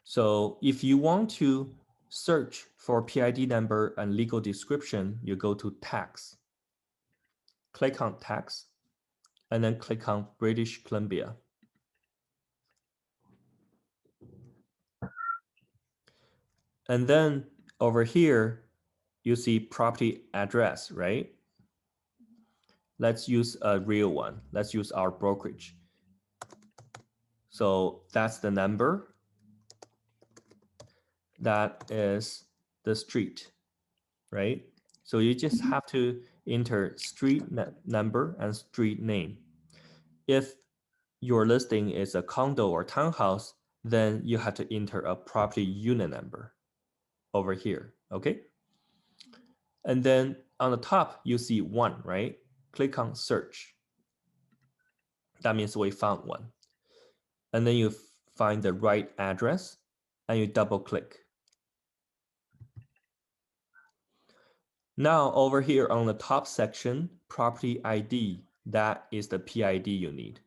So if you want to search for PID number and legal description, you go to tax, click on tax, and then click on British Columbia. And then over here, you see property address, right? Let's use a real one. Let's use our brokerage. So that's the number. That is the street, right? So you just have to enter street number and street name. If your listing is a condo or townhouse, then you have to enter a property unit number over here, okay? And then on the top, you see one, right? Click on search. That means we found one. And then you find the right address and you double click. Now over here on the top section, property ID, that is the PID you need.